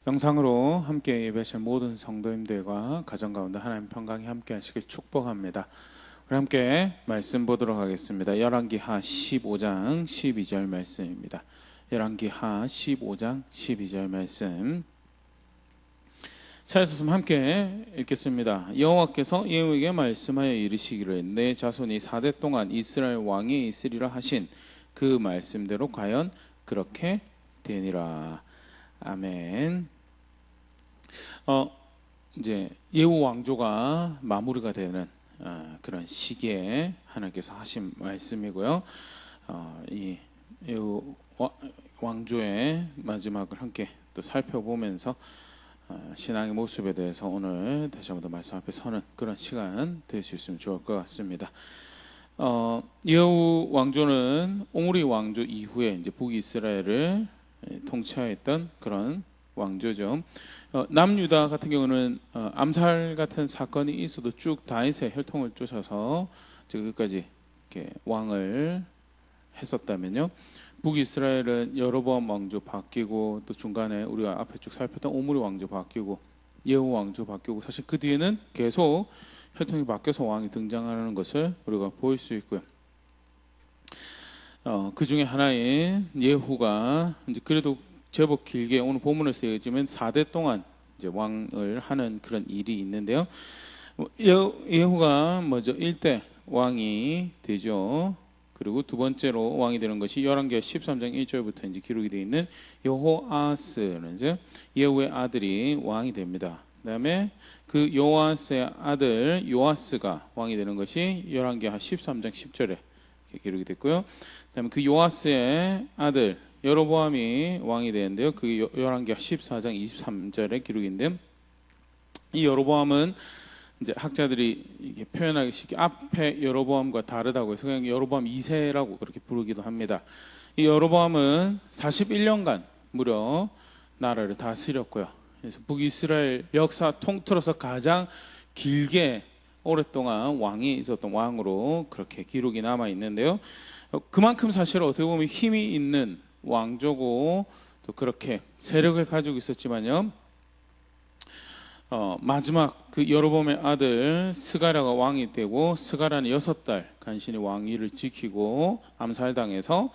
영상으로 함께 예배하실 모든 성도님들과 가정 가운데 하나님 평강이 함께 하시길 축복합니다. 우리 함께 말씀 보도록 하겠습니다. 열왕기하 15장 12절 말씀입니다. 열왕기하 15장 12절 말씀 찾으셨으면 함께 읽겠습니다. 여호와께서 예후에게 말씀하여 이르시기를 내 자손이 4대 동안 이스라엘 왕이 있으리라 하신 그 말씀대로 과연 그렇게 되니라. 아멘. 이제 예후 왕조가 마무리가 되는 그런 시기에 하나님께서 하신 말씀이고요. 이 예후 왕조의 마지막을 함께 또 살펴보면서 신앙의 모습에 대해서 오늘 다시 한번 더 말씀 앞에 서는 그런 시간 될 수 있으면 좋을 것 같습니다. 예후 왕조는 오므리 왕조 이후에 이제 북이스라엘을 통치하였던 그런 왕조죠. 남유다 같은 경우는 암살 같은 사건이 있어도 쭉 다윗의 혈통을 쫓아서 끝까지 이렇게 왕을 했었다면요. 북이스라엘은 여로보암 왕조 바뀌고 또 중간에 우리가 앞에 쭉 살폈던 오므리 왕조 바뀌고 예후 왕조 바뀌고 사실 그 뒤에는 계속 혈통이 바뀌어서 왕이 등장하는 것을 우리가 볼 수 있고요. 그 중에 하나인 예후가 이제 그래도 제법 길게 오늘 본문에서 얘기하면 4대 동안 이제 왕을 하는 그런 일이 있는데요. 예후가 먼저 1대 왕이 되죠. 그리고 두 번째로 왕이 되는 것이 열왕기하 13장 1절부터 이제 기록이 되어 있는 여호아스는 예후의 아들이 왕이 됩니다. 그다음에 그 여호아스의 아들 요아스가 왕이 되는 것이 열왕기하 13장 10절에 기록이 됐고요. 그다음에 그 요아스의 아들 여로보암이 왕이 되는데요. 그 열왕기하 14장 23절에 기록인데 이 여로보암은 이제 학자들이 이게 표현하기 쉽게 앞에 여로보암과 다르다고 해서 그냥 여로보암 2세라고 그렇게 부르기도 합니다. 이 여로보암은 41년간 무려 나라를 다스렸고요. 그래서 북이스라엘 역사 통틀어서 가장 길게 오랫동안 왕이 있었던 왕으로 그렇게 기록이 남아 있는데요. 그만큼 사실 어떻게 보면 힘이 있는 왕조고 또 그렇게 세력을 가지고 있었지만요. 마지막 그 여로보암의 아들 스가랴가 왕이 되고 스가랴는 6달 간신히 왕위를 지키고 암살당해서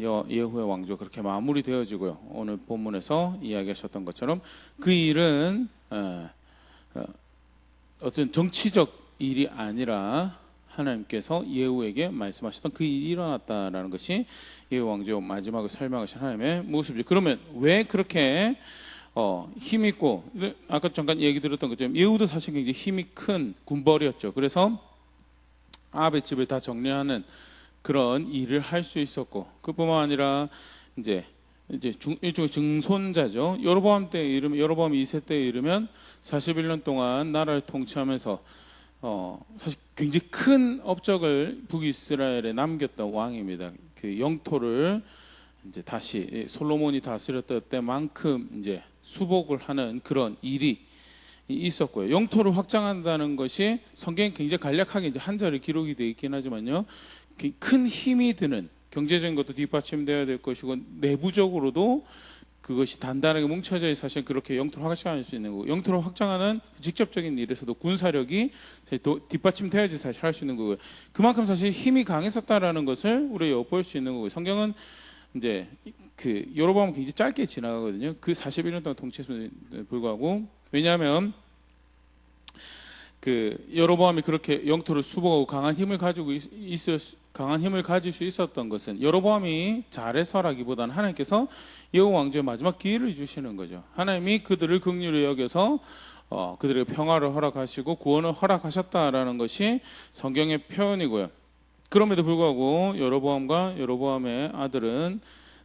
예후의 왕조 그렇게 마무리되어지고요. 오늘 본문에서 이야기하셨던 것처럼 그 일은 어떤 정치적 일이 아니라 하나님께서 예후에게 말씀하셨던 그 일이 일어났다라는 것이 예후 왕조 마지막을 설명하신 하나님의 모습이죠. 그러면 왜 그렇게 힘있고 아까 잠깐 얘기 들었던 것처럼 예후도 사실 굉장히 힘이 큰 군벌이었죠. 그래서 아합의 집을 다 정리하는 그런 일을 할 수 있었고 그뿐만 아니라 이제 일종의 증손자죠. 여로보암 2세 때에 이르면 41년 동안 나라를 통치하면서 사실 굉장히 큰 업적을 북이스라엘에 남겼던 왕입니다. 그 영토를 이제 다시 솔로몬이 다스렸던 때만큼 이제 수복을 하는 그런 일이 있었고요. 영토를 확장한다는 것이 성경에 굉장히 간략하게 이제 한 절에 기록이 되어 있긴 하지만요. 큰 힘이 드는 경제적인 것도 뒷받침되어야 될 것이고 내부적으로도 그것이 단단하게 뭉쳐져야 사실 그렇게 영토를 확장할 수 있는 거고 영토를 확장하는 직접적인 일에서도 군사력이 뒷받침되어야지 사실 할 수 있는 거고요. 그만큼 사실 힘이 강했었다라는 것을 우리가 엿볼 수 있는 거고요. 성경은 이제 그 여로보암은 굉장히 짧게 지나가거든요. 그 41년 동안 통치했음에도 불구하고 왜냐하면 그 여로보암이 그렇게 영토를 수복하고 강한 힘을 가질 수 있었던 것은 여로보암이 잘해서라기보다는 하나님께서 예후 왕조의 마지막 기회를 주시는 거죠. 하나님이 그들을 긍휼히 여겨서 그들에게 평화를 허락하시고 구원을 허락하셨다라는 것이 성경의 표현이고요. 그럼에도 불구하고 여로보암과 여로보암의 아들은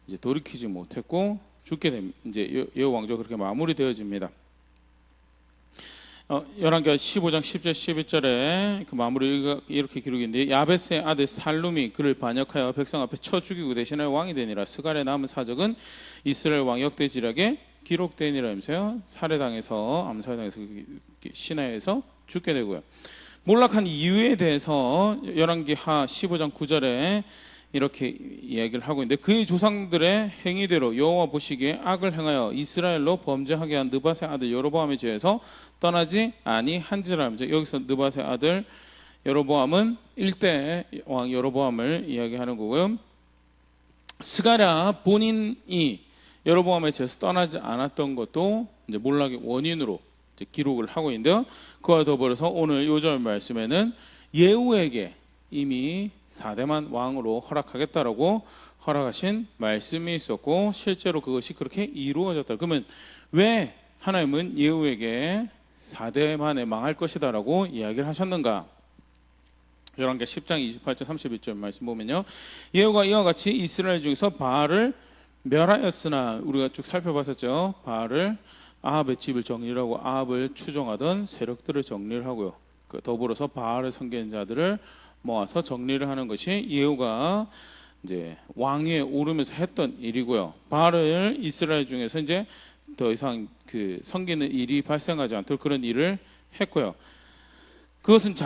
이제 돌이키지 못했고 죽게 됩니다. 이제 예후 왕조가 그렇게 마무리되어집니다. 열왕기하 15장 10절 11절에 그 마무리가 이렇게 기록인데 야베스의 아들 살룸이 그를 반역하여 백성 앞에 쳐 죽이고 대신하여 왕이 되니라. 스가랴의 남은 사적은 이스라엘 왕 역대지략에 기록되니라 하면서요. 살해당해서 암살당해서 시내에서 죽게 되고요. 몰락한 이유에 대해서 열왕기하 15장 9절에 이렇게 이야기를 하고 있는데 그의 조상들의 행위대로 여호와 보시기에 악을 행하여 이스라엘로 범죄하게 한 느밧의 아들 여로보암의 죄에서 떠나지 아니한지라. 여기서 느밧의 아들 여로보암은 1대 왕 여로보암을 이야기하는 거고요. 스가랴 본인이 여로보암의 죄에서 떠나지 않았던 것도 이제 몰락의 원인으로 이제 기록을 하고 있는데요. 그와 더불어서 오늘 요절 말씀에는 예후에게 이미 4대만 왕으로 허락하겠다라고 허락하신 말씀이 있었고 실제로 그것이 그렇게 이루어졌다. 그러면 왜 하나님은 예후에게 4대만에 망할 것이다라고 이야기를 하셨는가? 열왕기 10장 28절 31절 말씀 보면요. 예후가 이와 같이 이스라엘 중에서 바알을 멸하였으나 우리가 쭉 살펴봤었죠. 바알을 아합의 집을 정리를 하고 아합을 추종하던 세력들을 정리를 하고요. 더불어서 바알의 선견자들을 모아서 정리를 하는 것이 예후가 이제 왕위에 오르면서 했던 일이고요. 바알을 이스라엘 중에서 이제 더 이상 그 섬기는 일이 발생하지 않도록 그런 일을 했고요. 그것은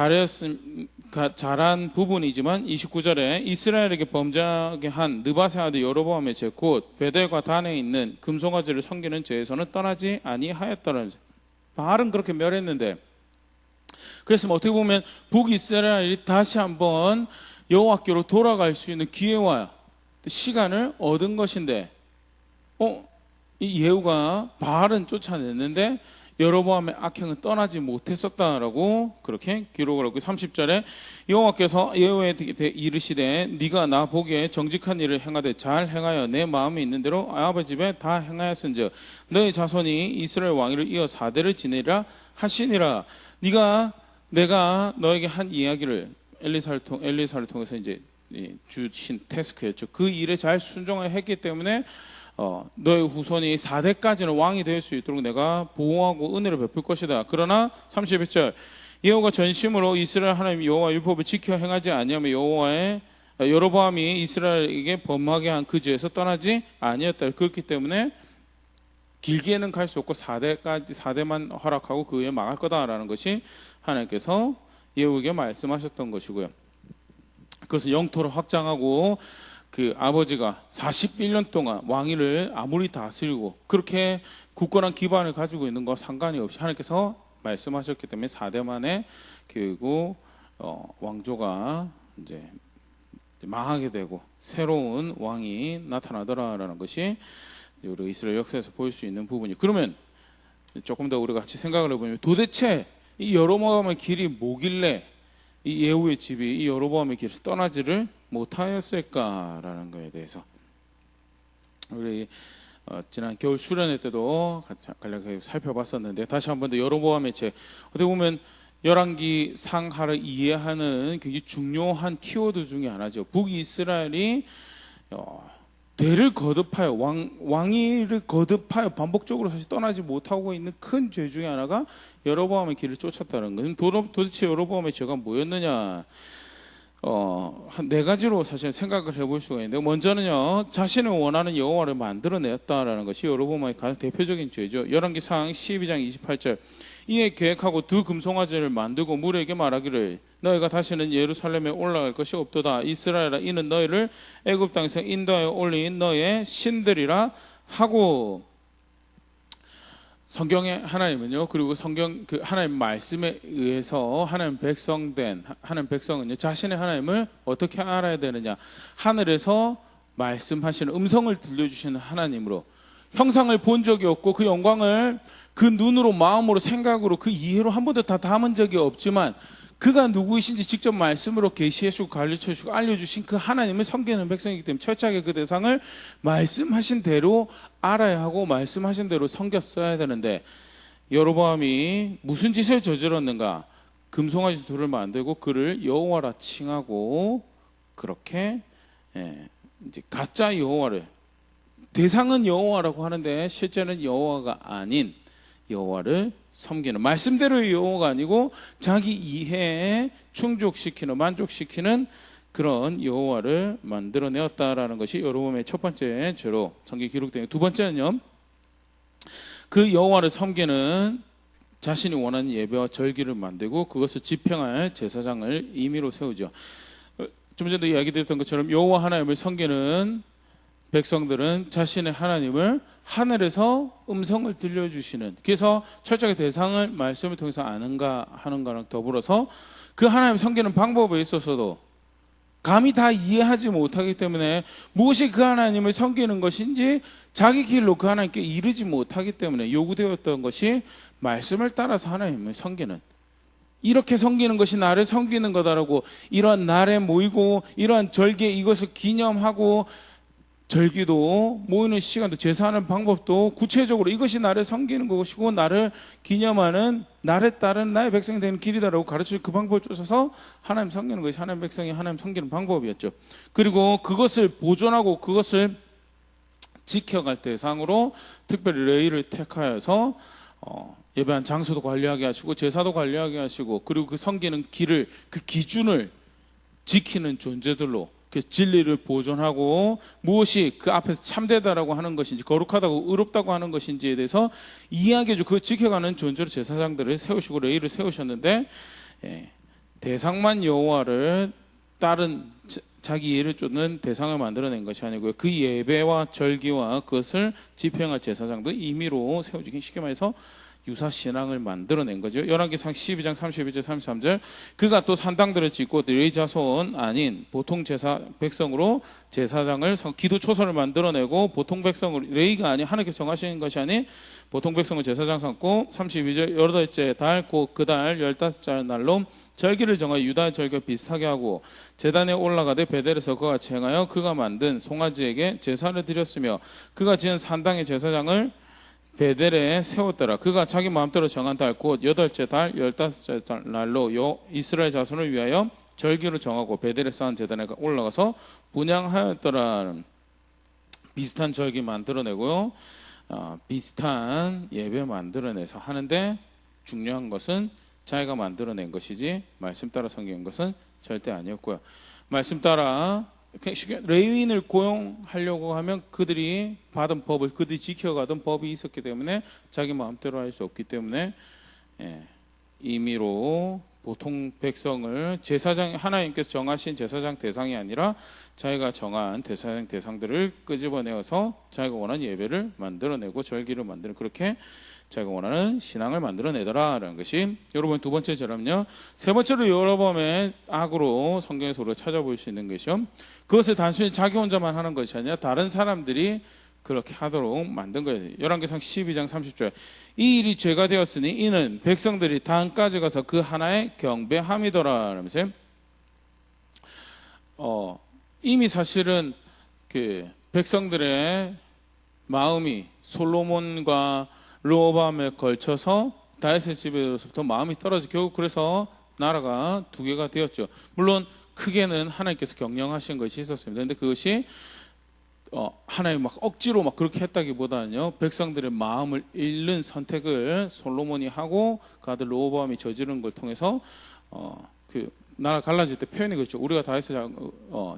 잘한 부분이지만 29절에 이스라엘에게 범죄하게 한 느밧의 아들 여로보암의 죄 곧 베델과 단에 있는 금송아지를 섬기는 죄에서는 떠나지 아니하였다는. 바알은 그렇게 멸했는데 그래서 어떻게 보면 북이스라엘이 다시 한번 여호와께로 돌아갈 수 있는 기회와 시간을 얻은 것인데 이 예후가 바알은 쫓아냈는데 여로보암의 악행은 떠나지 못했었다라고 그렇게 기록을 하고 30절에 여호와께서 예후에게 이르시되 네가 나 보기에 정직한 일을 행하되 잘 행하여 내 마음에 있는 대로 아합의 집에 다 행하였은즉 너희 자손이 이스라엘 왕위를 이어 4대를 지내리라 하시니라. 내가 너에게 한 이야기를 엘리사를 통해서 이제 주신 태스크였죠. 그 일에 잘 순종했기 때문에 너의 후손이 4대까지는 왕이 될 수 있도록 내가 보호하고 은혜를 베풀 것이다. 그러나 31절 예후가 전심으로 이스라엘 하나님 여호와 율법을 지켜 행하지 아니하며 여로보암이 이스라엘에게 범하게 한 그 죄에서 떠나지 아니었다. 그렇기 때문에 길게는 갈 수 없고 4대만 허락하고 그 후에 망할 거다라는 것이 하나님께서 예후에게 말씀하셨던 것이고요. 그것을 영토를 확장하고 그 아버지가 41년 동안 왕위를 아무리 다스리고 그렇게 굳건한 기반을 가지고 있는 것과 상관이 없이 하나님께서 말씀하셨기 때문에 4대만에 그리고 왕조가 이제 망하게 되고 새로운 왕이 나타나더라라는 것이 우리 이스라엘 역사에서 보일 수 있는 부분이. 그러면 조금 더 우리가 같이 생각을 해보면 도대체 이 여로보암의 길이 뭐길래 이 예후의 집이 이 여로보암의 길에서 떠나지를 못하였을까라는 것에 대해서 우리 지난 겨울 수련회 때도 간략하게 살펴봤었는데 다시 한 번 더 여로보암의 죄 어떻게 보면 열왕기 상하를 이해하는 굉장히 중요한 키워드 중에 하나죠. 북이스라엘이 대를 거듭하여 왕위를 거듭하여 반복적으로 사실 떠나지 못하고 있는 큰 죄 중에 하나가 여로보암의 길을 쫓았다는 거예요. 도대체 여로보암의 죄가 뭐였느냐? 한 4가지로 사실 생각을 해볼 수가 있는데 먼저는요 자신을 원하는 여호와를 만들어냈다라는 것이 여로보암의 가장 대표적인 죄죠. 열왕기상 12장 28절 이에 계획하고 두 금송아지를 만들고 무리에게 말하기를 너희가 다시는 예루살렘에 올라갈 것이 없도다. 이스라엘아 이는 너희를 애굽 땅에서 인도하여 올린 너희의 신들이라 하고. 성경의 하나님은요 그리고 성경 그 하나님 말씀에 의해서 하나님 백성은요 자신의 하나님을 어떻게 알아야 되느냐. 하늘에서 말씀하시는 음성을 들려주시는 하나님으로 형상을 본 적이 없고 그 영광을 그 눈으로 마음으로 생각으로 그 이해로 한 번도 다 담은 적이 없지만 그가 누구이신지 직접 말씀으로 계시해주고 가르쳐주고 알려주신 그 하나님을 섬기는 백성이기 때문에 철저하게 그 대상을 말씀하신 대로 알아야 하고 말씀하신 대로 섬겼어야 되는데 여로보암이 무슨 짓을 저질렀는가. 금송아지 둘을 만들고 그를 여호와라 칭하고 그렇게 이제 가짜 여호와를 대상은 여호와라고 하는데 실제는 여호와가 아닌 여호와를 섬기는 말씀대로의 여호와가 아니고 자기 이해에 충족시키는 만족시키는 그런 여호와를 만들어내었다라는 것이 여로보암의 첫 번째 죄로 성경에 기록되는. 두 번째는요 그 여호와를 섬기는 자신이 원하는 예배와 절기를 만들고 그것을 집행할 제사장을 임의로 세우죠. 좀 전에도 이야기드렸던 것처럼 여호와 하나님을 섬기는 백성들은 자신의 하나님을 하늘에서 음성을 들려주시는, 그래서 철저하게 대상을 말씀을 통해서 아는가 하는 거랑 더불어서 그 하나님 섬기는 방법에 있어서도 감히 다 이해하지 못하기 때문에 무엇이 그 하나님을 섬기는 것인지 자기 길로 그 하나님께 이르지 못하기 때문에 요구되었던 것이 말씀을 따라서 하나님을 섬기는, 이렇게 섬기는 것이 나를 섬기는 거다라고 이러한 날에 모이고 이러한 절기에 이것을 기념하고 절기도 모이는 시간도 제사하는 방법도 구체적으로 이것이 나를 섬기는 것이고 나를 기념하는 나를 따른 나의 백성이 되는 길이다라고 가르칠 그 방법을 쫓아서 하나님 섬기는 것이 하나님 백성이 하나님 섬기는 방법이었죠. 그리고 그것을 보존하고 그것을 지켜갈 대상으로 특별히 레위를 택하여서 예배한 장소도 관리하게 하시고 제사도 관리하게 하시고 그리고 그 섬기는 길을 그 기준을 지키는 존재들로 그 진리를 보존하고 무엇이 그 앞에서 참되다라고 하는 것인지 거룩하다고 의롭다고 하는 것인지에 대해서 이야기해주고 그걸 지켜가는 존재로 제사장들을 세우시고 레위를 세우셨는데 대상만 여호와를 따른 자기 예를 쫓는 대상을 만들어낸 것이 아니고요. 그 예배와 절기와 그것을 집행할 제사장도 임의로 세워주기 쉽게 말해서 유사신앙을 만들어낸 거죠. 열왕기상 12장 32절 33절 그가 또 산당들을 짓고 레위 자손 아닌 보통 제사 백성으로 제사장을 기도 초소를 만들어내고 보통 백성을 레위가 아닌 하나님께 정하신 것이 아닌 보통 백성을 제사장 삼고 32절 여덟째 달 곧 그 달 15째 날로 절기를 정하여 유다의 절기와 비슷하게 하고 제단에 올라가되 베델에서 그가 행하여 그가 만든 송아지에게 제사를 드렸으며 그가 지은 산당의 제사장을 베델에 세웠더라. 그가 자기 마음대로 정한 달 곧 8째 달 15째 날로 이스라엘 자손을 위하여 절기를 정하고 베델에 쌓은 제단에 올라가서 분향하였더라. 비슷한 절기 만들어내고요. 비슷한 예배 만들어내서 하는데 중요한 것은 자기가 만들어낸 것이지 말씀 따라 섬기는 것은 절대 아니었고요. 말씀 따라 레위인을 고용하려고 하면 그들이 받은 법을 그들이 지켜가던 법이 있었기 때문에 자기 마음대로 할 수 없기 때문에 임의로 보통 백성을 제사장 하나님께서 정하신 제사장 대상이 아니라 자기가 정한 제사장 대상들을 끄집어내어서 자기가 원하는 예배를 만들어내고 절기를 만드는 그렇게 자기가 원하는 신앙을 만들어내더라라는 것이 여러분 두 번째 제라면요. 세 번째로 여러분의 악으로 성경에서 우리가 찾아볼 수 있는 것이요. 그것을 단순히 자기 혼자만 하는 것이 아니라 다른 사람들이 그렇게 하도록 만든 거예요. 열왕기상 12장 30절 이 일이 죄가 되었으니 이는 백성들이 단까지 가서 그 하나의 경배함이더라 라면서요. 이미 사실은 그 백성들의 마음이 솔로몬과 르호보암에 걸쳐서 다윗의 집에서부터 마음이 떨어져 결국 그래서 나라가 두 개가 되었죠. 물론 크게는 하나님께서 경영하신 것이 있었습니다. 그런데 그것이 하나님 막 억지로 막 그렇게 했다기보다는요. 백성들의 마음을 잃는 선택을 솔로몬이 하고 그 아들 르호보암이 저지른 걸 통해서 그 나라 갈라질 때 표현이 그렇죠. 우리가 다윗의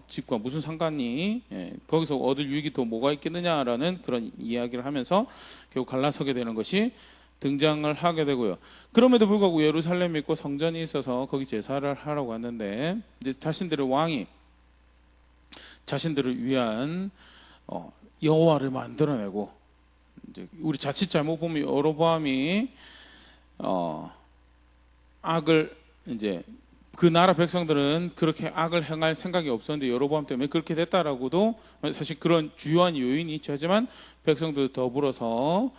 집과 무슨 상관이 거기서 얻을 유익이 더 뭐가 있겠느냐라는 그런 이야기를 하면서 결국 갈라서게 되는 것이 등장을 하게 되고요. 그럼에도 불구하고 예루살렘이 있고 성전이 있어서 거기 제사를 하라고 하는데 이제 자신들의 왕이 자신들을 위한 여호와를 만들어내고 이제 우리 자칫 잘못 보면 여로보암이 악을 이제 그 나라 백성들은 그렇게 악을 행할 생각이 없었는데 여로보암 때문에 그렇게 됐다라고도 사실 그런 주요한 요인이 있죠. 하지만 백성들 더불어서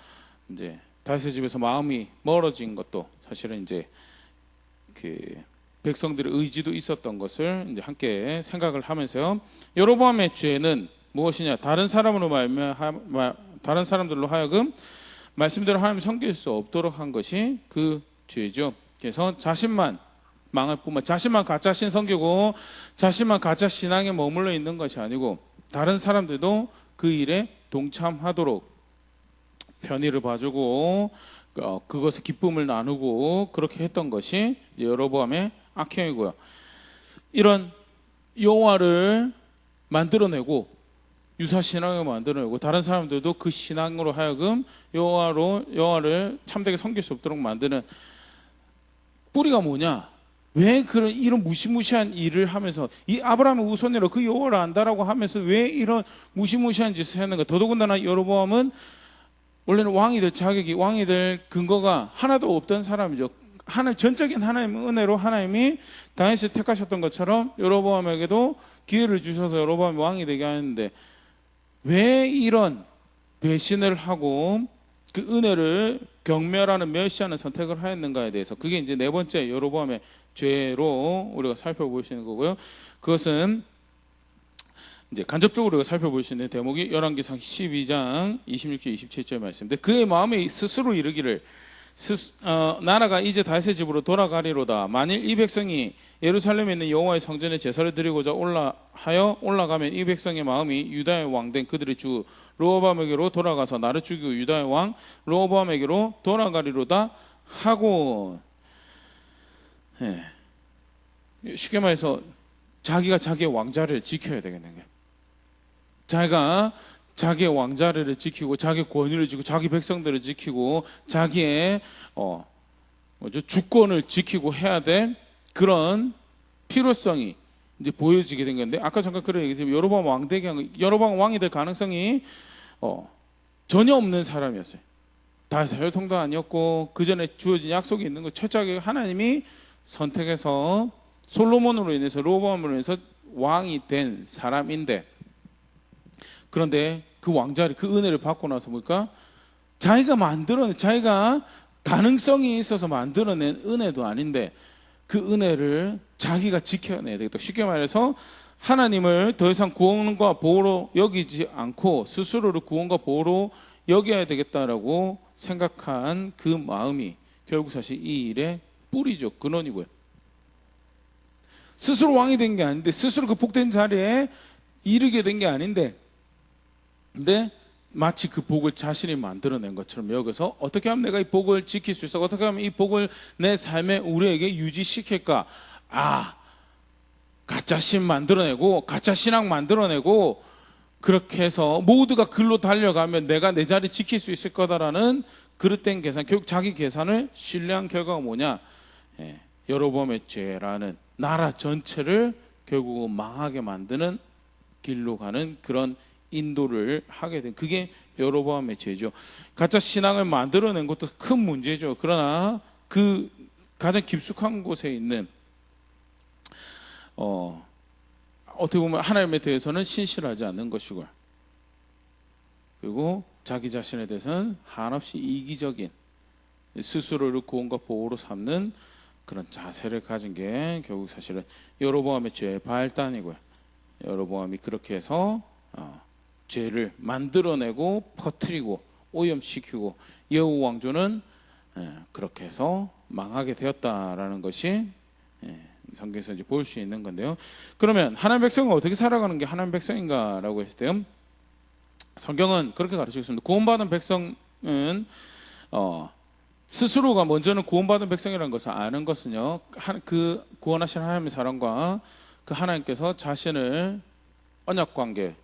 이제 다윗의 집에서 마음이 멀어진 것도 사실은 이제 그 백성들의 의지도 있었던 것을 이제 함께 생각을 하면서요. 여로보암의 죄는 무엇이냐? 다른 사람으로 다른 사람들로 하여금 말씀대로 하나님 섬길 수 없도록 한 것이 그 죄죠. 그래서 자신만 망할 뿐만 자신만 가짜 신 섬기고 자신만 가짜 신앙에 머물러 있는 것이 아니고 다른 사람들도 그 일에 동참하도록 편의를 봐주고 그것에 기쁨을 나누고 그렇게 했던 것이 이제 여로보암의 악행이고요. 이런 여호와를 만들어내고 유사 신앙을 만들어내고 다른 사람들도 그 신앙으로 하여금 여호와를 참되게 섬길 수 없도록 만드는 뿌리가 뭐냐? 왜 그런 이런 무시무시한 일을 하면서 이 아브라함의 우선이라 그 여호와를 안다라고 하면서 왜 이런 무시무시한 짓을 했는가? 더더군다나 여로보암은 원래는 왕이 될 자격이, 왕이 될 근거가 하나도 없던 사람이죠. 하나님, 전적인 하나님의 은혜로 하나님이 다윗을 택하셨던 것처럼 여로보암에게도 기회를 주셔서 여로보암이 왕이 되게 하는데 왜 이런 배신을 하고 그 은혜를 경멸하는, 멸시하는 선택을 하였는가에 대해서, 그게 이제 네 번째 여로보암의 죄로 우리가 살펴볼 수 있는 거고요. 그것은 이제 간접적으로 우리가 살펴볼 수 있는 대목이 열왕기상 12장 26절 27절 말씀인데, 그의 마음에 스스로 이르기를 나라가 이제 다윗의 집으로 돌아가리로다. 만일 이 백성이 예루살렘에 있는 여호와의 성전에 제사를 드리고자 올라가면 이 백성의 마음이 유다의 왕된 그들의 주 르호보암에게로 돌아가서 나를 죽이고 유다의 왕 르호보암에게로 돌아가리로다 하고, 쉽게 말해서 자기가 자기의 왕자를 지켜야 되겠는 거예요. 자기가 자기의 왕자를 지키고 자기의 권위를 지키고 자기 백성들을 지키고 자기의 주권을 지키고 해야 될 그런 필요성이 이제 보여지게 된 건데, 아까 잠깐 그런 얘기했지만 여로보암 왕되게 한 거, 여로보암 왕이 될 가능성이 전혀 없는 사람이었어요. 다윗 혈통도 아니었고 그 전에 주어진 약속이 있는 거, 철저하게 하나님이 선택해서 솔로몬으로 인해서, 르호보암으로 인해서 왕이 된 사람인데, 그런데 그 왕자를, 그 은혜를 받고 나서 보니까 자기가 만들어낸, 자기가 가능성이 있어서 만들어낸 은혜도 아닌데 그 은혜를 자기가 지켜내야 되겠다. 쉽게 말해서 하나님을 더 이상 구원과 보호로 여기지 않고 스스로를 구원과 보호로 여겨야 되겠다라고 생각한 그 마음이 결국 사실 이 일의 뿌리죠. 근원이고요. 스스로 왕이 된 게 아닌데, 스스로 그 복된 자리에 이르게 된 게 아닌데, 근데 마치 그 복을 자신이 만들어낸 것처럼 여기서 어떻게 하면 내가 이 복을 지킬 수 있어? 어떻게 하면 이 복을 내 삶에 우리에게 유지시킬까? 가짜 신 만들어내고 가짜 신앙 만들어내고 그렇게 해서 모두가 글로 달려가면 내가 내 자리 지킬 수 있을 거다라는 그릇된 계산, 결국 자기 계산을 신뢰한 결과가 뭐냐? 여로보암의 죄라는 나라 전체를 결국은 망하게 만드는 길로 가는 그런 인도를 하게 된, 그게 여로보암의 죄죠. 가짜 신앙을 만들어낸 것도 큰 문제죠. 그러나 그 가장 깊숙한 곳에 있는 어떻게 보면 하나님에 대해서는 신실하지 않는 것이고, 그리고 자기 자신에 대해서는 한없이 이기적인, 스스로를 구원과 보호로 삼는 그런 자세를 가진 게 결국 사실은 여로보암의 죄의 발단이고요. 여로보암이 그렇게 해서 죄를 만들어내고 퍼뜨리고 오염시키고 여호 왕조는 그렇게 해서 망하게 되었다라는 것이 성경에서 이제 볼 수 있는 건데요. 그러면 하나님 백성은 어떻게 살아가는 게 하나님 백성인가라고 했을 때요, 성경은 그렇게 가르치고 있습니다. 구원받은 백성은 스스로가 먼저는 구원받은 백성이라는 것을 아는 것은요, 그 구원하신 하나님의 사랑과 그 하나님께서 자신을 언약관계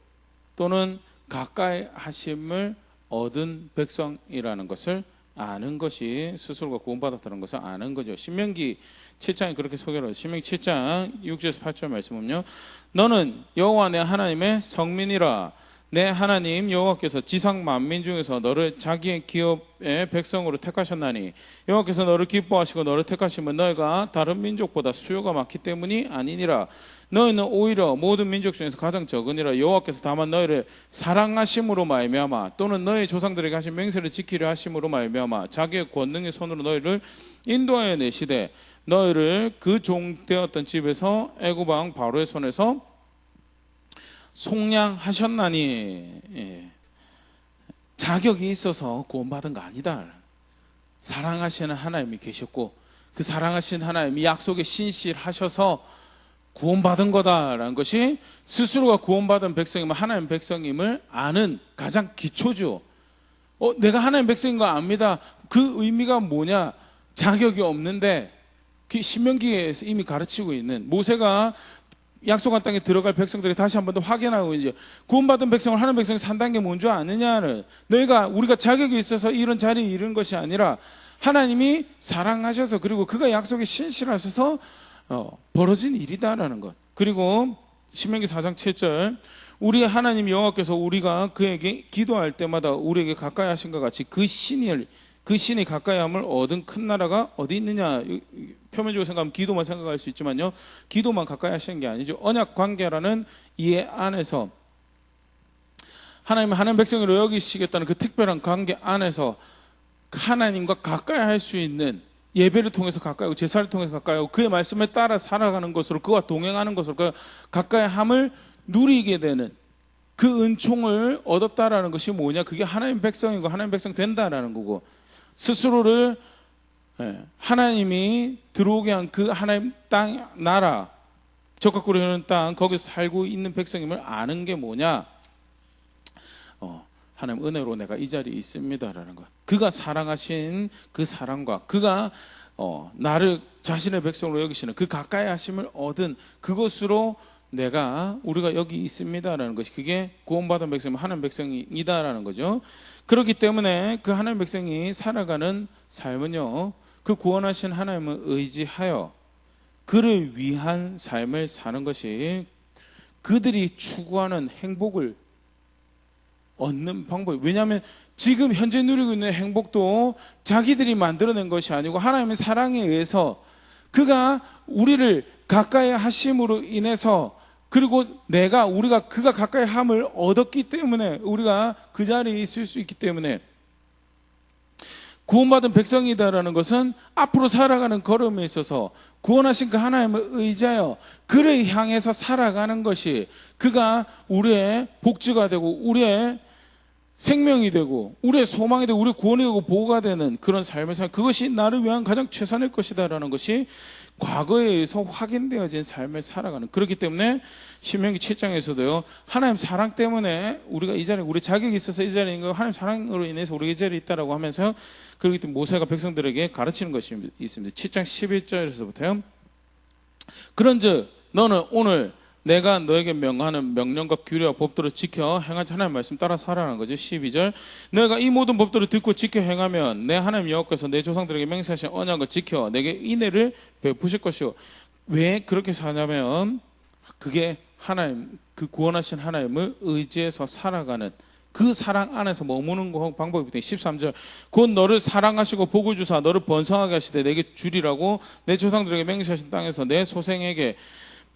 또는 가까이 하심을 얻은 백성이라는 것을 아는 것이, 스스로가 구원받았다는 것을 아는 거죠. 신명기 7장이 그렇게 소개를 해요. 신명기 7장 6절에서 8절 말씀은요, 너는 여호와 내 하나님의 성민이라. 내 하나님 여호와께서 지상 만민 중에서 너를 자기의 기업의 백성으로 택하셨나니, 여호와께서 너를 기뻐하시고 너를 택하시면 너희가 다른 민족보다 수요가 많기 때문이 아니니라. 너희는 오히려 모든 민족 중에서 가장 적으니라. 여호와께서 다만 너희를 사랑하심으로 말미암아 또는 너희 조상들에게 하신 맹세를 지키려 하심으로 말미암아 자기의 권능의 손으로 너희를 인도하여 내시되 너희를 그 종 되었던 집에서 애굽 왕 바로의 손에서 속량하셨나니. 자격이 있어서 구원받은 거 아니다. 사랑하시는 하나님이 계셨고 그 사랑하신 하나님이 약속에 신실하셔서 구원받은 거다라는 것이, 스스로가 구원받은 백성이면 하나님 백성임을 아는 가장 기초죠. 내가 하나님 백성인 거 압니다. 그 의미가 뭐냐? 자격이 없는데, 그 신명기에서 이미 가르치고 있는, 모세가 약속한 땅에 들어갈 백성들이 다시 한 번 더 확인하고, 이제 구원받은 백성을 하나님 백성이 산다는 게 뭔지 아느냐를, 우리가 자격이 있어서 이런 자리에 이른 것이 아니라 하나님이 사랑하셔서, 그리고 그가 약속에 신실하셔서 벌어진 일이다라는 것. 그리고 신명기 4장 7절 우리 하나님 여호와께서 우리가 그에게 기도할 때마다 우리에게 가까이 하신 것 같이 그 신이 가까이함을 얻은 큰 나라가 어디 있느냐. 표면적으로 생각하면 기도만 생각할 수 있지만요, 기도만 가까이 하시는 게 아니죠. 언약 관계라는 이해 안에서 하나님 백성으로 여기시겠다는 그 특별한 관계 안에서 하나님과 가까이 할 수 있는 예배를 통해서 가까이 하고 제사를 통해서 가까이 하고 그의 말씀에 따라 살아가는 것으로 그와 동행하는 것으로 그 가까이 함을 누리게 되는 그 은총을 얻었다라는 것이 뭐냐? 그게 하나님 백성이고 하나님 백성 된다라는 거고, 스스로를 하나님이 들어오게 한 그 하나님 땅 나라 적과 꿀이 땅 거기서 살고 있는 백성임을 아는 게 뭐냐? 하나님 은혜로 내가 이 자리에 있습니다라는 것. 그가 사랑하신 그 사랑과 그가 나를 자신의 백성으로 여기시는 그 가까이 하심을 얻은 그것으로 우리가 여기 있습니다라는 것이, 그게 구원받은 백성이면 하나님 백성이다라는 거죠. 그렇기 때문에 그 하나님 백성이 살아가는 삶은요, 그 구원하신 하나님을 의지하여 그를 위한 삶을 사는 것이 그들이 추구하는 행복을 얻는 방법이에요. 왜냐하면 지금 현재 누리고 있는 행복도 자기들이 만들어낸 것이 아니고 하나님의 사랑에 의해서 그가 우리를 가까이 하심으로 인해서, 그리고 우리가 그가 가까이 함을 얻었기 때문에 우리가 그 자리에 있을 수 있기 때문에, 구원받은 백성이다라는 것은 앞으로 살아가는 걸음에 있어서 구원하신 그 하나님을 의지하여 그를 향해서 살아가는 것이 그가 우리의 복지가 되고 우리의 생명이 되고 우리의 소망이 되고 우리의 구원이 되고 보호가 되는 그런 삶을 살, 그것이 나를 위한 가장 최선의 것이다라는 것이 과거에 의해서 확인되어진 삶을 살아가는. 그렇기 때문에 신명기 7장에서도요, 하나님 사랑 때문에 우리가 이 자리에, 우리 자격이 있어서 이 자리에 있는 거, 하나님 사랑으로 인해서 우리가 이 자리에 있다라고 하면서, 그렇기 때문에 모세가 백성들에게 가르치는 것이 있습니다. 7장 11절에서부터요. 그런즉 너는 오늘 내가 너에게 명하는 명령과 규례와 법도를 지켜 행하지, 하나님 말씀 따라 살아라는 거죠. 12절 너희가 이 모든 법도를 듣고 지켜 행하면 내 하나님 여호와께서 내 조상들에게 맹세하신 언약을 지켜 내게 인애를 베푸실 것이요. 왜 그렇게 사냐면 그게 하나님, 그 구원하신 하나님을 의지해서 살아가는 그 사랑 안에서 머무는 방법이기 때문에 13절 곧 너를 사랑하시고 복을 주사 너를 번성하게 하시되 내게 주리라고 내 조상들에게 맹세하신 땅에서 내 소생에게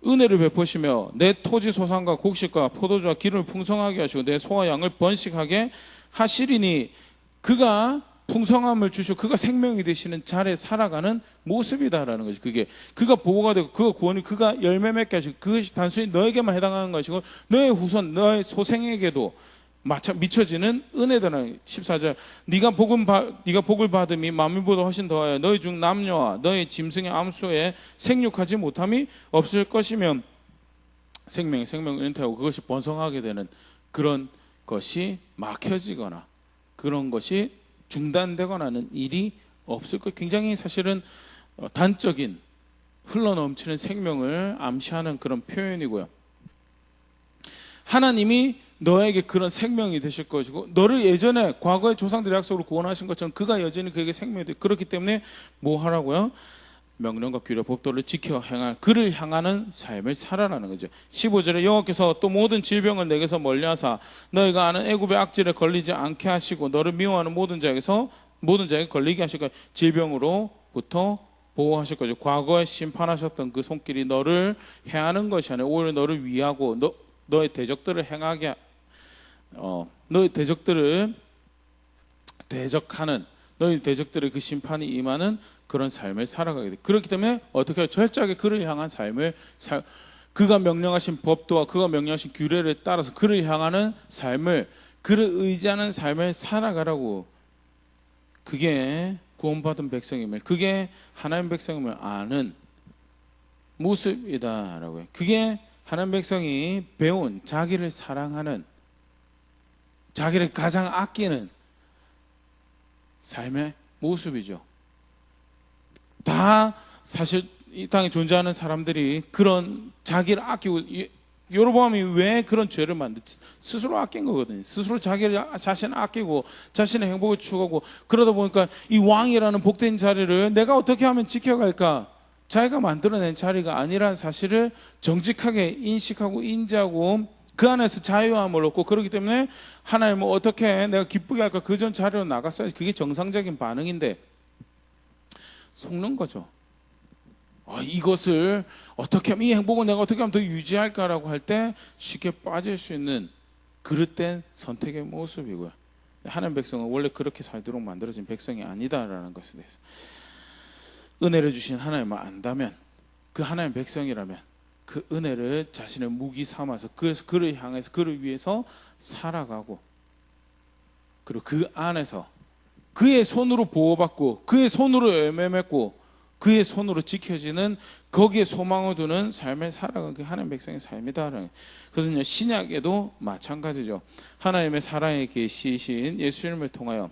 은혜를 베푸시며 내 토지 소산과 곡식과 포도주와 기름을 풍성하게 하시고 내 소와 양을 번식하게 하시리니, 그가 풍성함을 주시고 그가 생명이 되시는 자리에 살아가는 모습이다라는 거죠. 그게 그가 보호가 되고 그가 구원이, 그가 열매 맺게 하시고 그것이 단순히 너에게만 해당하는 것이고 너의 후손 너의 소생에게도 미쳐지는 은혜다라는. 14절 네가 복을 받음이 만민보다 훨씬 더하여 너희 중 남녀와 너희 짐승의 암수에 생육하지 못함이 없을 것이며 생명을 은퇴하고 그것이 번성하게 되는 그런 것이 막혀지거나 그런 것이 중단되거나 하는 일이 없을 것. 굉장히 사실은 단적인 흘러넘치는 생명을 암시하는 그런 표현이고요. 하나님이 너에게 그런 생명이 되실 것이고 너를 예전에 과거의 조상들의 약속으로 구원하신 것처럼 그가 여전히 그에게 생명이 돼. 그렇기 때문에 뭐 하라고요? 명령과 규례 법도를 지켜 행할 그를 향하는 삶을 살아라는 거죠. 15절에 여호와께서 또 모든 질병을 내게서 멀리하사 너희가 아는 애굽의 악질에 걸리지 않게 하시고 너를 미워하는 모든 자에게 걸리게 하실 거예요. 질병으로부터 보호하실 거죠. 과거에 심판하셨던 그 손길이 너를 해하는 것이 아니라 오히려 너를 위하고 너의 대적들을 행하게 너의 대적들을 대적하는, 너희 대적들의 그 심판이 임하는 그런 삶을 살아가게 돼. 그렇기 때문에 어떻게 해요? 철저하게 그를 향한 삶을 그가 명령하신 법도와 그가 명령하신 규례를 따라서 그를 향하는 삶을, 그를 의지하는 삶을 살아가라고. 그게 구원받은 백성임을, 그게 하나님 백성임을 아는 모습이다라고 해요. 그게 하나님 백성이 배운 자기를 사랑하는, 자기를 가장 아끼는 삶의 모습이죠. 다 사실 이 땅에 존재하는 사람들이 그런 자기를 아끼고, 여로보암이 왜 그런 죄를 스스로 아낀 거거든요. 스스로 자신을 아끼고 자신의 행복을 추구하고, 그러다 보니까 이 왕이라는 복된 자리를 내가 어떻게 하면 지켜갈까, 자기가 만들어낸 자리가 아니라는 사실을 정직하게 인식하고 인지하고 그 안에서 자유함을 얻고, 그렇기 때문에 하나님은 어떻게 내가 기쁘게 할까, 그 전 자리로 나갔어야지. 그게 정상적인 반응인데 속는 거죠. 이것을 어떻게 하면, 이 행복을 내가 어떻게 하면 더 유지할까라고 할 때 쉽게 빠질 수 있는 그릇된 선택의 모습이고요. 하나님 백성은 원래 그렇게 살도록 만들어진 백성이 아니다라는 것에 대해서 은혜를 주신 하나님을 안다면, 그 하나님 백성이라면 그 은혜를 자신의 무기 삼아서 그래서 그를 향해서 그를 위해서 살아가고, 그리고 그 안에서 그의 손으로 보호받고 그의 손으로 열매 맺고 그의 손으로 지켜지는, 거기에 소망을 두는 삶을 살아가는 게 하나님 백성의 삶이다. 그래서 신약에도 마찬가지죠. 하나님의 사랑의 계시이신 예수님을 통하여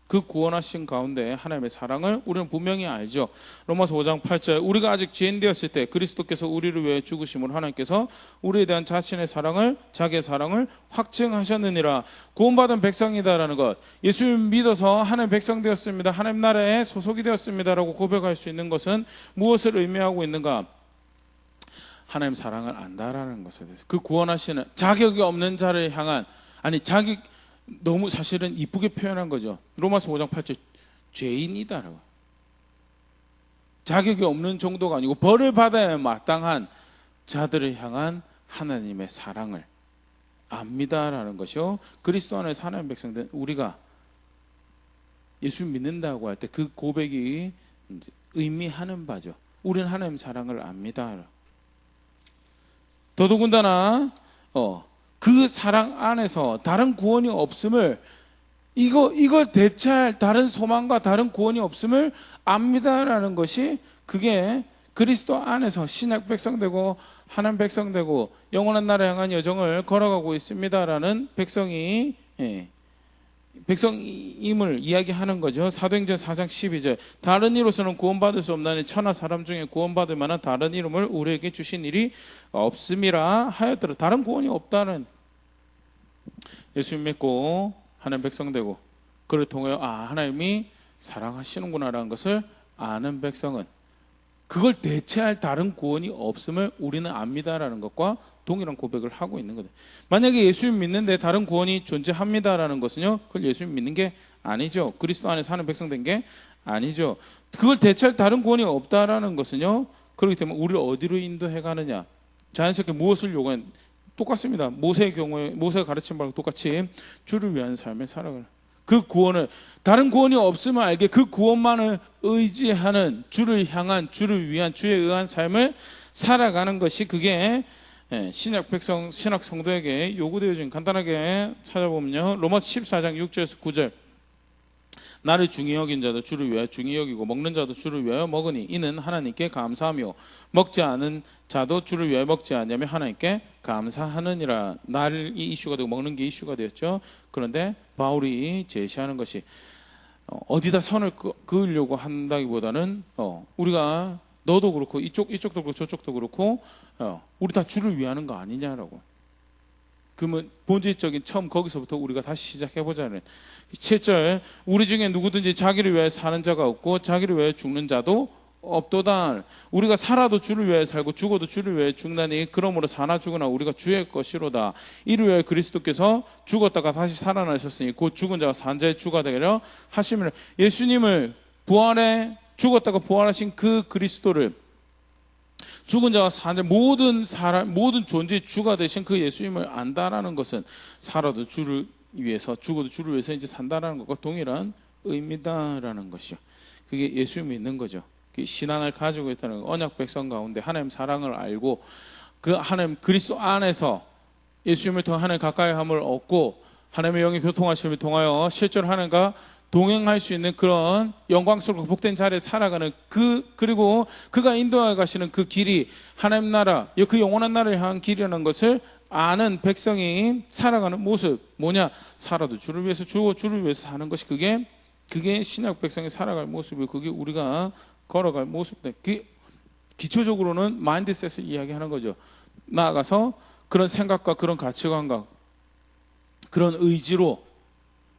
그 구원하신 가운데 하나님의 사랑을 우리는 분명히 알죠. 로마서 5장 8절, 우리가 아직 죄인 되었을 때 그리스도께서 우리를 위해 죽으심으로 하나님께서 우리에 대한 자신의 사랑을, 자기의 사랑을 확증하셨느니라. 구원받은 백성이다라는 것, 예수님 믿어서 하나님 백성 되었습니다, 하나님 나라에 소속이 되었습니다라고 고백할 수 있는 것은 무엇을 의미하고 있는가? 하나님 사랑을 안다라는 것에 대해서, 그 구원하시는 자격이 없는 자를 향한, 너무 사실은 이쁘게 표현한 거죠. 로마서 5장 8절, 죄인이다라고. 자격이 없는 정도가 아니고 벌을 받아야 마땅한 자들을 향한 하나님의 사랑을 압니다라는 것이요. 그리스도 안에서 하나님 백성된 우리가 예수 믿는다고 할 때 그 고백이 이제 의미하는 바죠. 우리는 하나님 사랑을 압니다. 더더군다나 그 사랑 안에서 다른 구원이 없음을, 이걸 대체할 다른 소망과 다른 구원이 없음을 압니다라는 것이, 그게 그리스도 안에서 신약 백성 되고 하나님 백성 되고 영원한 나라에 향한 여정을 걸어가고 있습니다라는 백성임을 이야기하는 거죠. 사도행전 4장 12절, 다른 이로서는 구원받을 수 없나니 천하 사람 중에 구원받을 만한 다른 이름을 우리에게 주신 일이 없음이라 하였더라. 다른 구원이 없다는, 예수 믿고 하나님 백성 되고 그를 통하여 하나님이 사랑하시는구나라는 것을 아는 백성은 그걸 대체할 다른 구원이 없음을 우리는 압니다라는 것과 동일한 고백을 하고 있는 거죠. 만약에 예수님 믿는데 다른 구원이 존재합니다라는 것은요, 그걸 예수님 믿는 게 아니죠. 그리스도 안에 사는 백성 된 게 아니죠. 그걸 대체할 다른 구원이 없다라는 것은요, 그렇기 때문에 우리를 어디로 인도해 가느냐, 자연스럽게 무엇을 요구하는, 똑같습니다. 모세의 경우에 모세가 가르친 바랑 똑같이 주를 위한 삶을 살아가는, 그 구원을, 다른 구원이 없으면 알게 그 구원만을 의지하는 주를 향한, 주를 위한, 주에 의한 삶을 살아가는 것이, 그게 신약 백성, 신약 성도에게 요구되어진, 간단하게 찾아보면요, 로마서 14장 6절에서 9절, 나를 중히 여긴 자도 주를 위하여 중히 여기고 먹는 자도 주를 위하여 먹으니 이는 하나님께 감사하며 먹지 않은 자도 주를 위하여 먹지 않냐며 하나님께 감사하느니라. 이 이슈가 되고 먹는 게 이슈가 되었죠. 그런데 바울이 제시하는 것이 어디다 선을 그으려고 한다기보다는 우리가, 너도 그렇고 이쪽도 그렇고 저쪽도 그렇고 우리 다 주를 위하는 거 아니냐라고. 그러면 본질적인 처음 거기서부터 우리가 다시 시작해보자는 7절, 우리 중에 누구든지 자기를 위하여 사는 자가 없고 자기를 위하여 죽는 자도 없도다. 우리가 살아도 주를 위하여 살고 죽어도 주를 위하여 죽나니 그러므로 사나 죽으나 우리가 주의 것이로다. 이를 위하여 그리스도께서 죽었다가 다시 살아나셨으니 곧 죽은 자가 산 자의 주가 되려 하심이라. 예수님을 부활해 죽었다가 부활하신 그 그리스도를, 죽은 자와 산 자, 모든 존재의 주가 되신 그 예수님을 안다라는 것은 살아도 주를 위해서 죽어도 주를 위해서 이제 산다라는 것과 동일한 의미다라는 것이요. 그게 예수 믿는 거죠. 신앙을 가지고 있다는 언약 백성 가운데 하나님 사랑을 알고 그 하나님 그리스도 안에서 예수님을 통해 하나님 가까이함을 얻고 하나님의 영의 교통하심을 통하여 실제로 하나님과 동행할 수 있는 그런 영광스럽고 복된 자리에 살아가는 그리고 그가 인도해 가시는 그 길이 하나님 나라, 그 영원한 나라를 향한 길이라는 것을 아는 백성이 살아가는 모습, 뭐냐? 살아도 주를 위해서 죽고 주를 위해서 사는 것이, 그게 신약 백성이 살아갈 모습이고, 그게 우리가 걸어갈 모습들. 기초적으로는 마인드셋을 이야기하는 거죠. 나아가서 그런 생각과 그런 가치관과 그런 의지로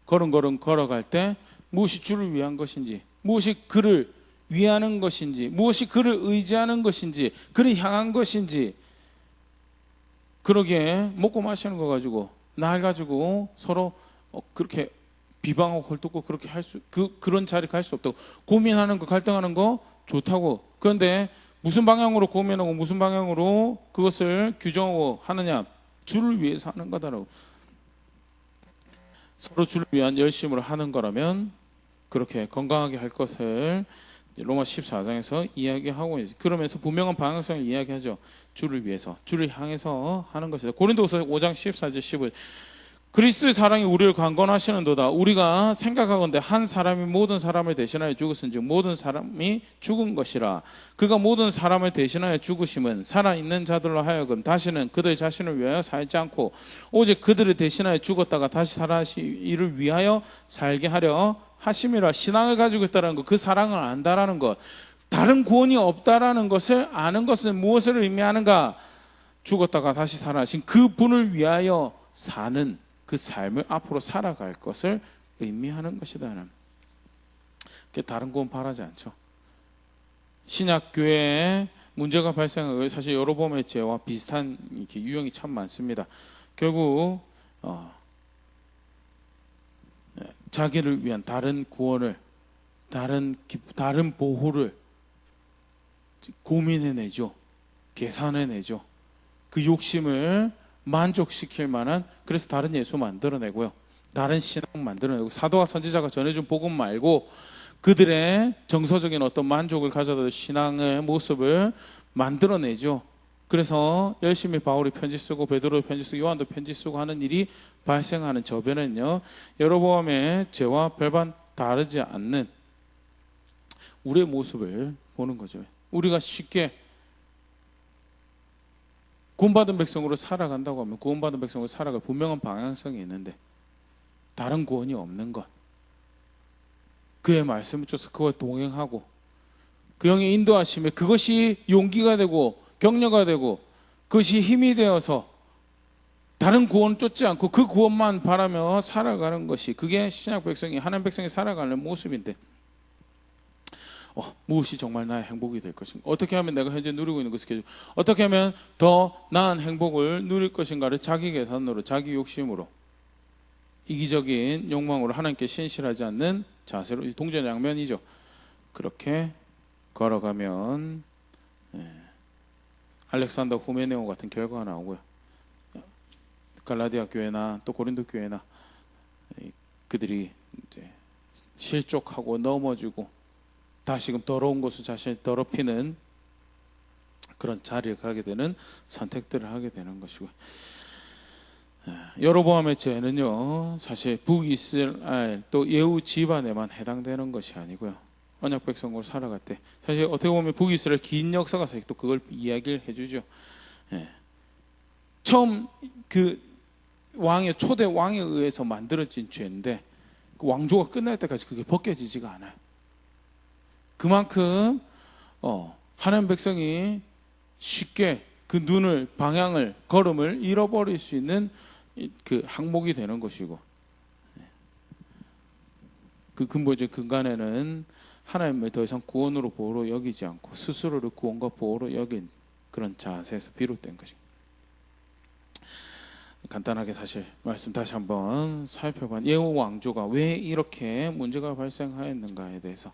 걸음걸음 걸어갈 때 무엇이 주를 위한 것인지, 무엇이 그를 위하는 것인지, 무엇이 그를 의지하는 것인지, 그를 향한 것인지. 그러기에 먹고 마시는 거 가지고, 날 가지고 서로 그렇게 비방하고 헐뜯고 그렇게 그런 자리 갈 수 없다고. 고민하는 거, 갈등하는 거 좋다고. 그런데 무슨 방향으로 고민하고 무슨 방향으로 그것을 규정하고 하느냐? 주를 위해서 하는 거다라고. 서로 주를 위한 열심으로 하는 거라면 그렇게 건강하게 할 것을 로마 14장에서 이야기하고 있어요. 그러면서 분명한 방향성을 이야기하죠. 주를 위해서, 주를 향해서 하는 것이다. 고린도후서 5장 14절 15절. 그리스도의 사랑이 우리를 강권하시는도다. 우리가 생각하건대 한 사람이 모든 사람을 대신하여 죽었은즉 모든 사람이 죽은 것이라. 그가 모든 사람을 대신하여 죽으심은 살아있는 자들로 하여금 다시는 그들 자신을 위하여 살지 않고 오직 그들을 대신하여 죽었다가 다시 살아나시 이를 위하여 살게 하려 하심이라. 신앙을 가지고 있다는 것, 그 사랑을 안다라는 것, 다른 구원이 없다라는 것을 아는 것은 무엇을 의미하는가? 죽었다가 다시 살아나신 그 분을 위하여 사는 그 삶을 앞으로 살아갈 것을 의미하는 것이다. 다른 구원 바라지 않죠. 신약교회에 문제가 발생하고 사실 여로보암의 죄와 비슷한 이렇게 유형이 참 많습니다. 결국 자기를 위한 다른 구원을, 다른 보호를 고민해내죠. 계산해내죠. 그 욕심을 만족시킬 만한, 그래서 다른 예수 만들어내고요, 다른 신앙 만들어내고, 사도와 선지자가 전해준 복음 말고 그들의 정서적인 어떤 만족을 가져다 신앙의 모습을 만들어내죠. 그래서 열심히 바울이 편지 쓰고 베드로도 편지 쓰고 요한도 편지 쓰고 하는 일이 발생하는 저변은요, 여로보암의 죄와 별반 다르지 않는 우리의 모습을 보는 거죠. 우리가 쉽게 구원받은 백성으로 살아간다고 하면 구원받은 백성으로 살아갈 분명한 방향성이 있는데 다른 구원이 없는 것, 그의 말씀을 쫓아서 그와 동행하고 그 영의 인도하심에 그것이 용기가 되고 격려가 되고 그것이 힘이 되어서 다른 구원 쫓지 않고 그 구원만 바라며 살아가는 것이, 그게 신약 백성이, 하나님 백성이 살아가는 모습인데 무엇이 정말 나의 행복이 될 것인가, 어떻게 하면 내가 현재 누리고 있는 것을 어떻게 하면 더 나은 행복을 누릴 것인가를 자기 계산으로, 자기 욕심으로, 이기적인 욕망으로 하나님께 신실하지 않는 자세로, 동전양면이죠. 그렇게 걸어가면 알렉산더 후메네오 같은 결과가 나오고요, 갈라디아 교회나 또 고린도 교회나 그들이 이제 실족하고 넘어지고 다시금 더러운 곳을 자신이 더럽히는 그런 자리에 가게 되는 선택들을 하게 되는 것이고요. 여로보암의 죄는요, 사실 북이스라엘 또 예후 집안에만 해당되는 것이 아니고요, 언약 백성으로 살아갈 때 사실 어떻게 보면 북이스라엘 긴 역사가 사실 또 그걸 이야기를 해주죠. 처음 그 왕의 초대 왕에 의해서 만들어진 죄인데 그 왕조가 끝날 때까지 그게 벗겨지지가 않아요. 그만큼 하나님 백성이 쉽게 그 눈을, 방향을, 걸음을 잃어버릴 수 있는 그 항목이 되는 것이고, 그 근본적 근간에는 하나님을 더 이상 구원으로 보호로 여기지 않고 스스로를 구원과 보호로 여긴 그런 자세에서 비롯된 것입니다. 간단하게 사실 말씀 다시 한번 살펴본 예후 왕조가 왜 이렇게 문제가 발생하였는가에 대해서,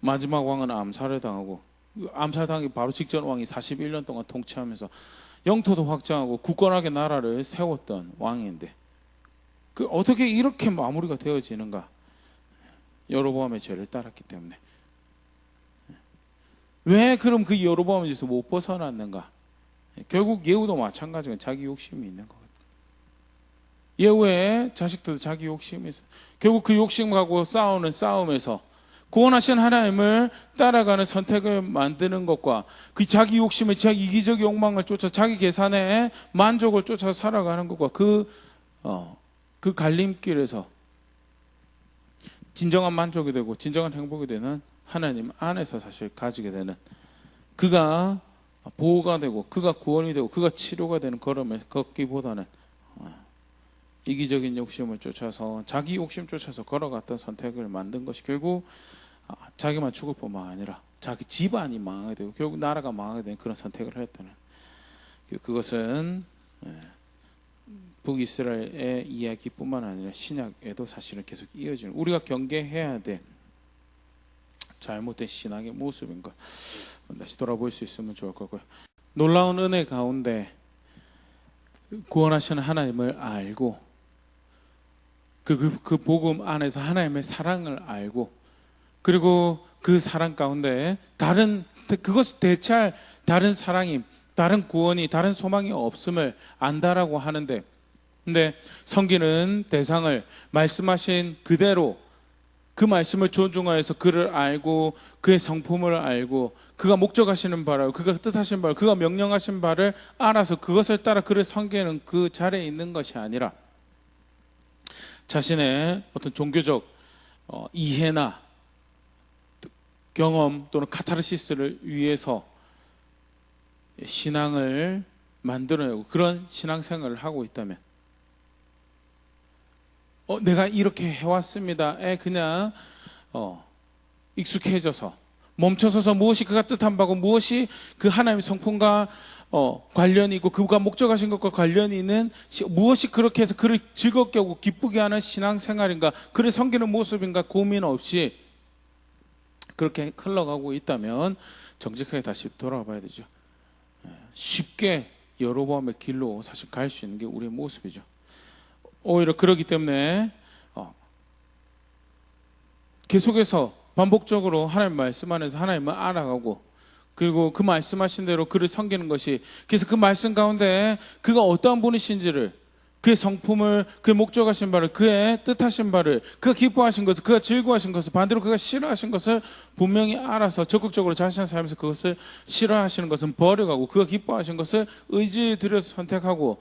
마지막 왕은 암살을 당하고, 암살당하기 바로 직전 왕이 41년 동안 통치하면서 영토도 확장하고 굳건하게 나라를 세웠던 왕인데 그 어떻게 이렇게 마무리가 되어지는가? 여로보암의 죄를 따랐기 때문에. 왜 그럼 그 여로보암의 죄에서 못 벗어났는가? 결국 예후도 마찬가지가 자기 욕심이 있는 것 같아요. 예후의 자식들도 자기 욕심이 있어요. 결국 그 욕심하고 싸우는 싸움에서 구원하신 하나님을 따라가는 선택을 만드는 것과 그 자기 욕심을, 자기 이기적 욕망을 쫓아 자기 계산에 만족을 쫓아 살아가는 것과 그 갈림길에서 진정한 만족이 되고 진정한 행복이 되는 하나님 안에서 사실 가지게 되는, 그가 보호가 되고 그가 구원이 되고 그가 치료가 되는 걸음을 걷기보다는 이기적인 욕심을 쫓아서 자기 욕심 쫓아서 걸어갔던 선택을 만든 것이 결국 자기만 죽을 뿐만 아니라 자기 집안이 망하게 되고 결국 나라가 망하게 되는 그런 선택을 했다는, 그것은 북이스라엘의 이야기뿐만 아니라 신약에도 사실은 계속 이어지는, 우리가 경계해야 될 잘못된 신앙의 모습인 것 다시 돌아볼 수 있으면 좋을 거고요. 놀라운 은혜 가운데 구원하시는 하나님을 알고 그 복음 안에서 하나님의 사랑을 알고, 그리고 그 사랑 가운데 그것을 대체할 다른 사랑이, 다른 구원이, 다른 소망이 없음을 안다라고 하는데, 근데 성기는 대상을 말씀하신 그대로 그 말씀을 존중하여서 그를 알고 그의 성품을 알고 그가 목적하시는 바를, 그가 뜻하신 바를, 그가 명령하신 바를 알아서 그것을 따라 그를 섬기는 그 자리에 있는 것이 아니라 자신의 어떤 종교적 이해나 경험 또는 카타르시스를 위해서 신앙을 만들어내고 그런 신앙생활을 하고 있다면, 내가 이렇게 해왔습니다에 그냥 익숙해져서 멈춰서서 무엇이 그가 뜻한 바고 무엇이 그 하나님의 성품과 관련이 있고 그가 목적하신 것과 관련이 있는 무엇이 그렇게 해서 그를 즐겁게 하고 기쁘게 하는 신앙생활인가, 그를 섬기는 모습인가 고민 없이 그렇게 흘러가고 있다면 정직하게 다시 돌아봐야 되죠. 쉽게 여로보암의 길로 사실 갈 수 있는 게 우리의 모습이죠. 오히려 그러기 때문에 계속해서 반복적으로 하나님 말씀 안에서 하나님을 알아가고, 그리고 그 말씀하신 대로 그를 섬기는 것이, 그래서 그 말씀 가운데 그가 어떠한 분이신지를, 그의 성품을, 그의 목적하신 바를, 그의 뜻하신 바를, 그가 기뻐하신 것을, 그가 즐거워하신 것을, 반대로 그가 싫어하신 것을 분명히 알아서 적극적으로 자신의 삶에서 그것을 싫어하시는 것은 버려가고, 그가 기뻐하신 것을 의지에 들여서 선택하고,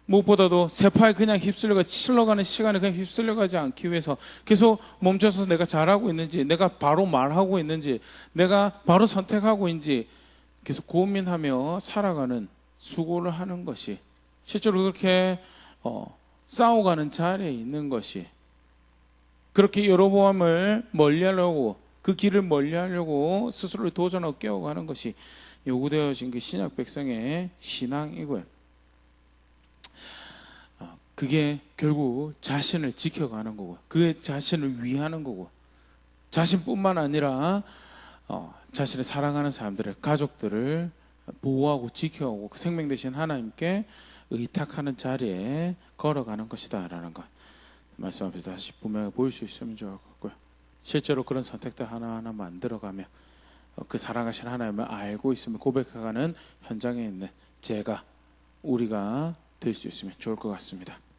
무엇보다도 세파에 그냥 휩쓸려가는 시간에 그냥 휩쓸려가지 않기 위해서 계속 멈춰서 내가 잘하고 있는지, 내가 바로 말하고 있는지, 내가 바로 선택하고 있는지 계속 고민하며 살아가는 수고를 하는 것이, 실제로 그렇게 싸워가는 자리에 있는 것이, 그렇게 여로보암을 멀리하려고, 그 길을 멀리하려고 스스로를 도전하고 깨워가는 것이 요구되어진 그 신약 백성의 신앙이고요. 그게 결국 자신을 지켜가는 거고, 그 자신을 위하는 거고, 자신뿐만 아니라 자신을 사랑하는 사람들을, 가족들을 보호하고 지켜오고 그 생명 되신 하나님께 의탁하는 자리에 걸어가는 것이다 라는 것 말씀하면서 다시 분명히 보일 수 있으면 좋을 것 같고요. 실제로 그런 선택들 하나하나 만들어가며 그 사랑하신 하나님을 알고 있으면 고백해가는 현장에 있는 우리가 될 수 있으면 좋을 것 같습니다.